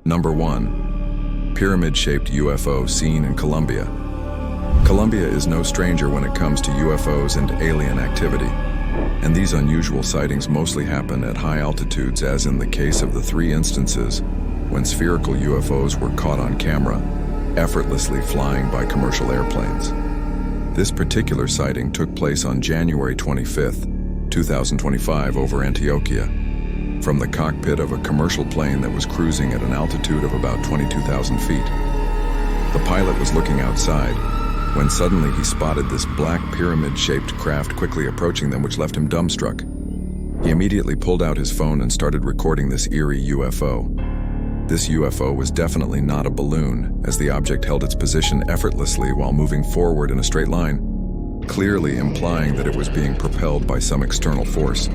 Number 1. Pyramid-shaped UFO seen in Colombia. Colombia is no stranger when it comes to UFOs and alien activity, and these unusual sightings mostly happen at high altitudes, as in the case of the 3 instances when spherical UFOs were caught on camera, effortlessly flying by commercial airplanes. This particular sighting took place on January 25, 2025 over Antioquia, from the cockpit of a commercial plane that was cruising at an altitude of about 22,000 feet. The pilot was looking outside when suddenly he spotted this black pyramid-shaped craft quickly approaching them, which left him dumbstruck. He immediately pulled out his phone and started recording this eerie UFO. This UFO was definitely not a balloon, as the object held its position effortlessly while moving forward in a straight line, clearly implying that it was being propelled by some external force.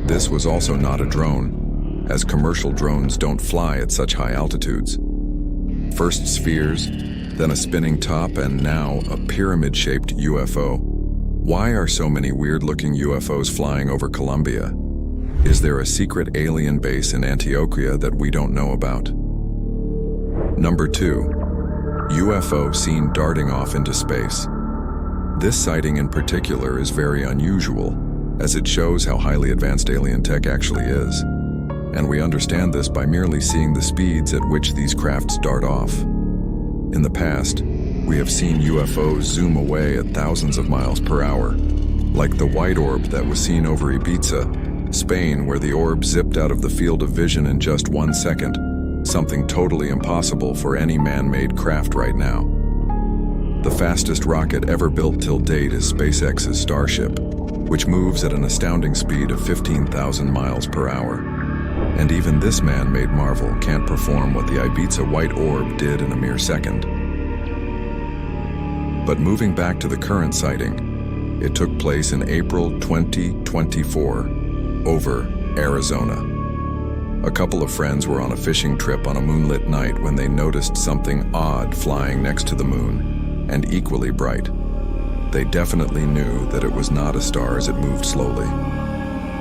This was also not a drone, as commercial drones don't fly at such high altitudes. First spheres, then a spinning top, and now a pyramid-shaped UFO. Why are so many weird-looking UFOs flying over Colombia? Is there a secret alien base in Antioquia that we don't know about? Number 2. UFO seen darting off into space. This sighting in particular is very unusual, as it shows how highly advanced alien tech actually is. And we understand this by merely seeing the speeds at which these crafts dart off. In the past, we have seen UFOs zoom away at thousands of miles per hour, like the white orb that was seen over Ibiza, Spain, where the orb zipped out of the field of vision in just 1 second, something totally impossible for any man-made craft right now. The fastest rocket ever built till date is SpaceX's Starship, which moves at an astounding speed of 15,000 miles per hour. And even this man-made marvel can't perform what the Ibiza white orb did in a mere second. But moving back to the current sighting, it took place in April 2024 over Arizona. A couple of friends were on a fishing trip on a moonlit night when they noticed something odd flying next to the moon, and equally bright. They definitely knew that it was not a star as it moved slowly.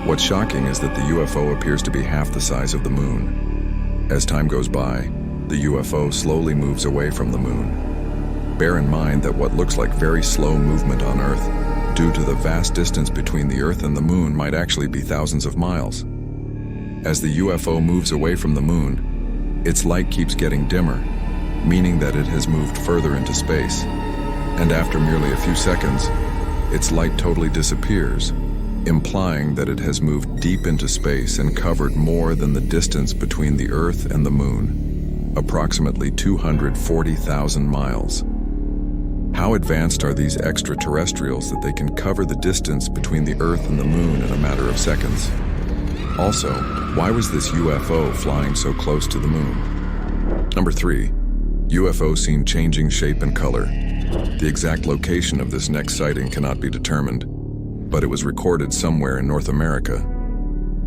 What's shocking is that the UFO appears to be half the size of the moon. As time goes by, the UFO slowly moves away from the moon. Bear in mind that what looks like very slow movement on Earth, due to the vast distance between the Earth and the moon, might actually be thousands of miles. As the UFO moves away from the moon, its light keeps getting dimmer, meaning that it has moved further into space. And after merely a few seconds, its light totally disappears, implying that it has moved deep into space and covered more than the distance between the Earth and the moon, approximately 240,000 miles. How advanced are these extraterrestrials that they can cover the distance between the Earth and the moon in a matter of seconds? Also, why was this UFO flying so close to the moon? Number 3. UFO seen changing shape and color. The exact location of this next sighting cannot be determined, but it was recorded somewhere in North America.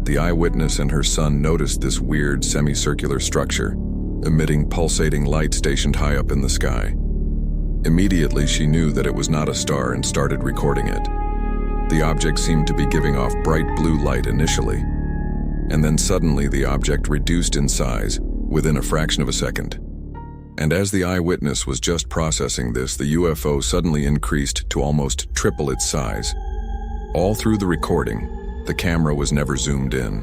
The eyewitness and her son noticed this weird semicircular structure, emitting pulsating light stationed high up in the sky. Immediately she knew that it was not a star and started recording it. The object seemed to be giving off bright blue light initially, and then suddenly the object reduced in size within a fraction of a second. And as the eyewitness was just processing this, the UFO suddenly increased to almost triple its size. All through the recording, the camera was never zoomed in.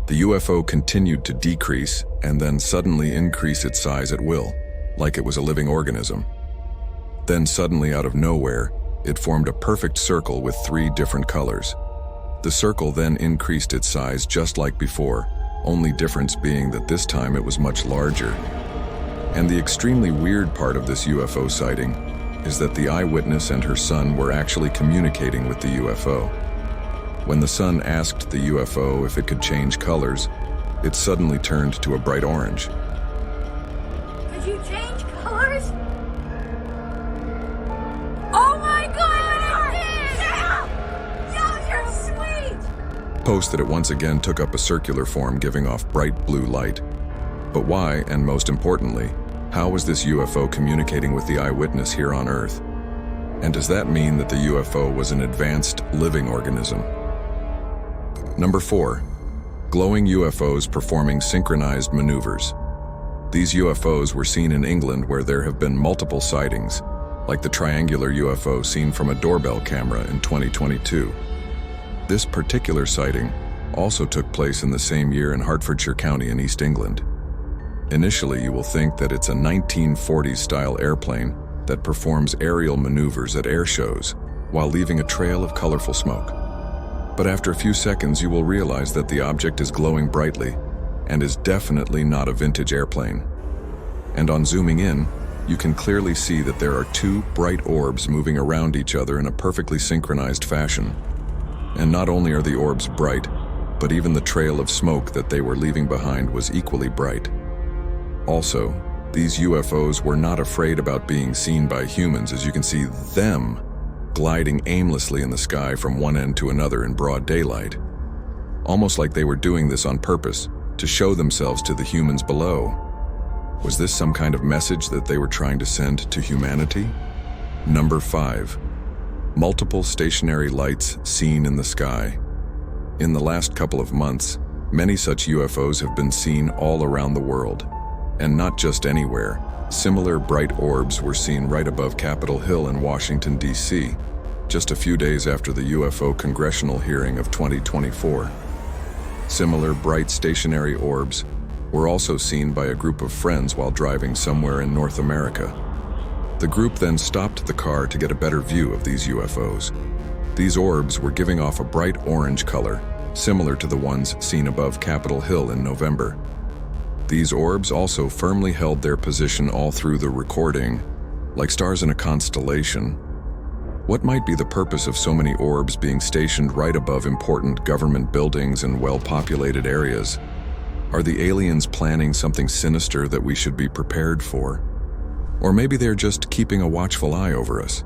The UFO continued to decrease and then suddenly increase its size at will, like it was a living organism. Then suddenly, out of nowhere, it formed a perfect circle with 3 different colors. The circle then increased its size just like before, only difference being that this time it was much larger. And the extremely weird part of this UFO sighting is that the eyewitness and her son were actually communicating with the UFO. When the son asked the UFO if it could change colors, it suddenly turned to a bright orange. Could you change colors? Oh my God, it did! Yeah! Yo, you're sweet! Post that it once again took up a circular form, giving off bright blue light. But why, and most importantly, how was this UFO communicating with the eyewitness here on Earth? And does that mean that the UFO was an advanced living organism? Number 4. Glowing UFOs performing synchronized maneuvers. These UFOs were seen in England, where there have been multiple sightings, like the triangular UFO seen from a doorbell camera in 2022. This particular sighting also took place in the same year in Hertfordshire County in East England. Initially, you will think that it's a 1940s-style airplane that performs aerial maneuvers at air shows while leaving a trail of colorful smoke. But after a few seconds, you will realize that the object is glowing brightly and is definitely not a vintage airplane. And on zooming in, you can clearly see that there are two bright orbs moving around each other in a perfectly synchronized fashion. And not only are the orbs bright, but even the trail of smoke that they were leaving behind was equally bright. Also, these UFOs were not afraid about being seen by humans, as you can see them gliding aimlessly in the sky from one end to another in broad daylight. Almost like they were doing this on purpose, to show themselves to the humans below. Was this some kind of message that they were trying to send to humanity? Number 5. Multiple stationary lights seen in the sky. In the last couple of months, many such UFOs have been seen all around the world. And not just anywhere. Similar bright orbs were seen right above Capitol Hill in Washington, D.C., just a few days after the UFO congressional hearing of 2024. Similar bright stationary orbs were also seen by a group of friends while driving somewhere in North America. The group then stopped the car to get a better view of these UFOs. These orbs were giving off a bright orange color, similar to the ones seen above Capitol Hill in November. These orbs also firmly held their position all through the recording, like stars in a constellation. What might be the purpose of so many orbs being stationed right above important government buildings and well-populated areas? Are the aliens planning something sinister that we should be prepared for? Or maybe they're just keeping a watchful eye over us.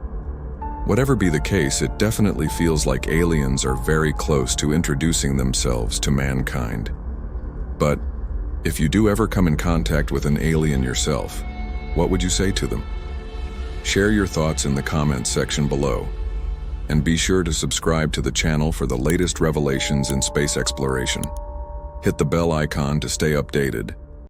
Whatever be the case, it definitely feels like aliens are very close to introducing themselves to mankind. But if you do ever come in contact with an alien yourself, what would you say to them? Share your thoughts in the comments section below. And be sure to subscribe to the channel for the latest revelations in space exploration. Hit the bell icon to stay updated,